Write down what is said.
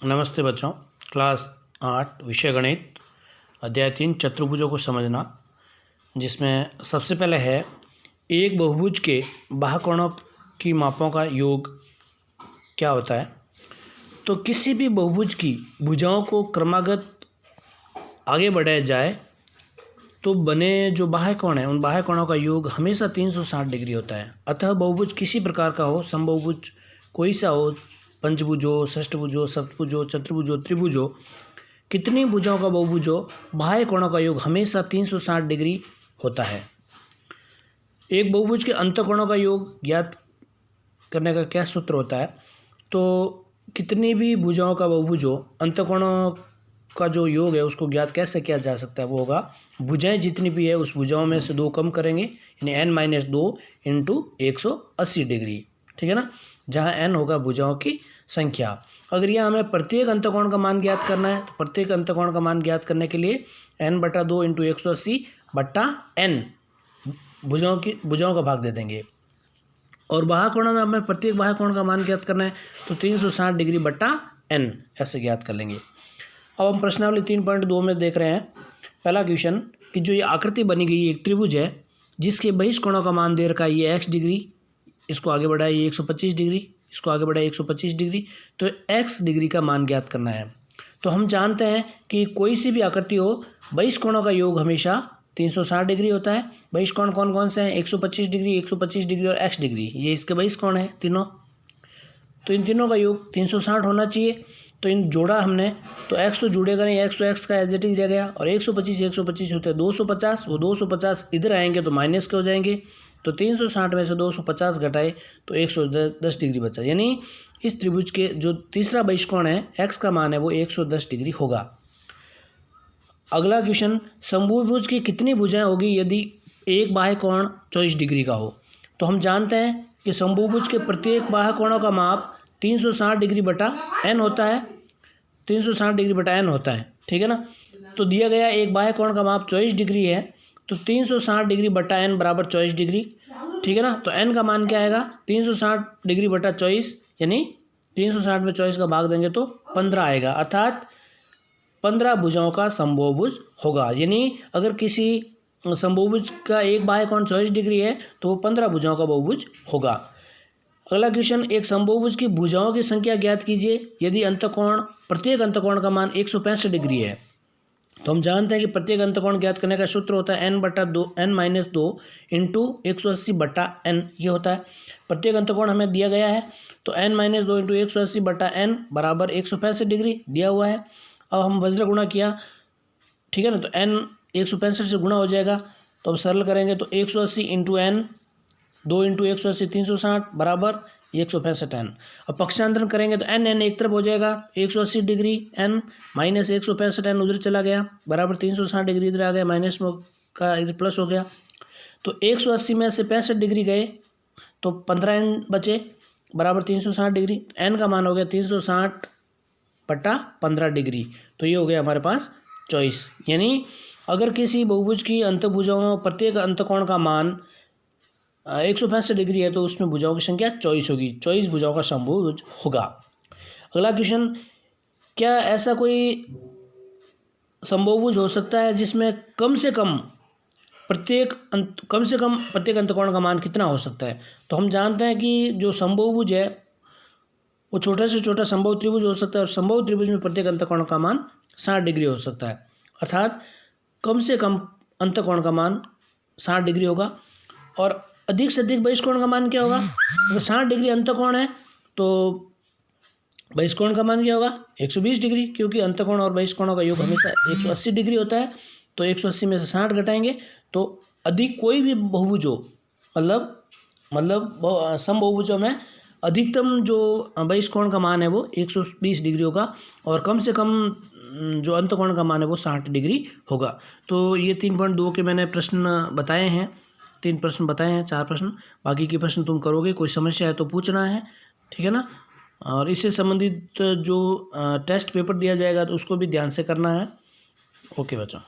नमस्ते बच्चों। क्लास 8 विषय गणित अध्याय 3 चतुर्भुजों को समझना, जिसमें सबसे पहले है एक बहुभुज के बाह्यकोणों की मापों का योग क्या होता है। तो किसी भी बहुभुज की भुजाओं को क्रमागत आगे बढ़ाया जाए तो बने जो बाह्यकोण हैं उन बाह्यकोणों का योग हमेशा 360 डिग्री होता है। अतः बहुभुज किसी प्रकार का हो, समबहुभुज कोई सा हो, पंचभुजो, षष्ठभुजो, सप्तभुजो, चतुर्भुजो, त्रिभुजो, कितनी भुजाओं का बहुभुज हो, बाह्यकोणों का योग हमेशा 360 डिग्री होता है। एक बहुभुज के अंतःकोणों का योग ज्ञात करने का क्या सूत्र होता है। तो कितनी भी भुजाओं का बहुभुज हो, अंतःकोणों का जो योग है उसको ज्ञात कैसे किया जा सकता है। वो होगा भुजाएं जितनी भी है उस भुजाओं में से 2 कम करेंगे, यानी n-2 इंटू 180 डिग्री, ठीक है ना, जहाँ n होगा भुजाओं की संख्या। अगर यहाँ हमें प्रत्येक अंतःकोण का मान ज्ञात करना है तो प्रत्येक अंतःकोण का मान ज्ञात करने के लिए n/2 इंटू 180/n भुजाओं का भाग दे देंगे। और बाह्यकोणों में हमें प्रत्येक बाह्यकोण का मान ज्ञात करना है तो 360 डिग्री बटा n ऐसे ज्ञात कर लेंगे। अब हम प्रश्नावली 3.2 में देख रहे हैं पहला क्वेश्चन कि जो ये आकृति बनी गई एक त्रिभुज है जिसके बहिष्कोणों का मान दे रखा है ये x डिग्री, इसको आगे बढ़ाए ये 125 डिग्री, इसको आगे बढ़ाए 125 डिग्री, तो x डिग्री का मान ज्ञात करना है। तो हम जानते हैं कि कोई सी भी आकृति हो बहिष्कोणों का योग हमेशा 360 डिग्री होता है। बहिष्कोण कौन कौन से हैं, 125 डिग्री, 125 डिग्री और x डिग्री, ये इसके बहिष्कोण हैं तीनों। तो इन तीनों का योग 360 होना चाहिए। तो इन जोड़ा हमने तो x तो जुड़ेगा नहीं, x तो x का एज इट इज रह गया, और 125 होते हैं 250, वो 250 इधर आएंगे तो माइनस के हो जाएंगे। तो 360 में से 250 घटाए तो 110 डिग्री बचा, यानी इस त्रिभुज के जो तीसरा बहिष्कोण है x का मान है वो 110 डिग्री होगा। अगला क्वेश्चन, समभुज की कितनी भुजाएं होगी यदि एक बाह्यकोण 24 डिग्री का हो। तो हम जानते हैं कि समभुज के प्रत्येक बाह्यकोणों का माप 360 डिग्री बटा n होता है, 360 डिग्री बटा n होता है, ठीक है ना। तो दिया गया एक बाह्यकोण का माप 24 डिग्री है, तो 360 डिग्री बटा n बराबर 24 डिग्री, ठीक है ना। तो n का मान क्या आएगा, 360 डिग्री बटा 24, यानी 360 में 24 का भाग देंगे तो 15 आएगा, अर्थात 15 भुजाओं का समबहुभुज होगा। यानी अगर किसी समबहुभुज का एक बाह्यकोण 24 डिग्री है तो वो 15 भुजाओं का बहुभुज होगा। अगला क्वेश्चन, एक समबहुभुज की भुजाओं की संख्या ज्ञात कीजिए यदि अंतःकोण प्रत्येक अंतःकोण का मान 165 डिग्री है। तो हम जानते हैं कि प्रत्येक अंतःकोण ज्ञात करने का सूत्र होता है n/2 इंटू 180/n, ये होता है। प्रत्येक अंतःकोण हमें दिया गया है तो n-2 इंटू 180/n बराबर 165 डिग्री दिया हुआ है। अब हम वज्र गुणा किया, ठीक है ना, तो n 165 से गुणा हो जाएगा, तो अब सरल करेंगे तो 180 इंटू n, 2 इंटू 180 360 बराबर 165 n। अब पक्षांतरण करेंगे तो n एक तरफ हो जाएगा, 180 डिग्री n माइनस 165 n उधर चला गया बराबर 360 डिग्री इधर आ गया, माइनस का इधर प्लस हो गया। तो 180 में से 65 डिग्री गए तो 15 n बचे बराबर 360 डिग्री। n का मान हो गया 360/15 डिग्री, तो ये हो गया हमारे पास 24। यानी अगर किसी बहुभुज की अंतभुजाओं में प्रत्येक अंतःकोण का मान 165 डिग्री है तो उसमें भुजाओं की संख्या 24 होगी, 24 भुजाओं का समभुज होगा। अगला क्वेश्चन, क्या ऐसा कोई समबहुभुज हो सकता है जिसमें कम से कम प्रत्येक अंतःकोण का मान कितना हो सकता है। तो हम जानते हैं कि जो समबहुभुज है वो छोटा से छोटा समबाहु त्रिभुज हो सकता है, और समबाहु त्रिभुज में प्रत्येक अंतःकोण का मान 60 डिग्री हो सकता है, अर्थात कम से कम अंतःकोण का मान 60 डिग्री होगा। और अधिक से अधिक बहिष्कोण का मान क्या होगा, अगर 60 डिग्री अंतःकोण है तो बहिष्कोण का मान क्या होगा 120 डिग्री, क्योंकि अंतःकोण और बहिष्कोणों का योग हमेशा 180 डिग्री होता है। तो 180 में से 60 घटाएंगे तो अधिक कोई भी बहुभुज हो, मतलब समबहुभुजों में अधिकतम जो बहिष्कोण का मान है वो 120 डिग्री होगा, और कम से कम जो अंतःकोण का मान है वो 60 डिग्री होगा। तो ये 3.2 के मैंने प्रश्न बताए हैं, 3 प्रश्न बताए हैं, 4 प्रश्न, बाकी के प्रश्न तुम करोगे। कोई समस्या है तो पूछना है, ठीक है ना। और इससे संबंधित जो टेस्ट पेपर दिया जाएगा तो उसको भी ध्यान से करना है। ओके बच्चों।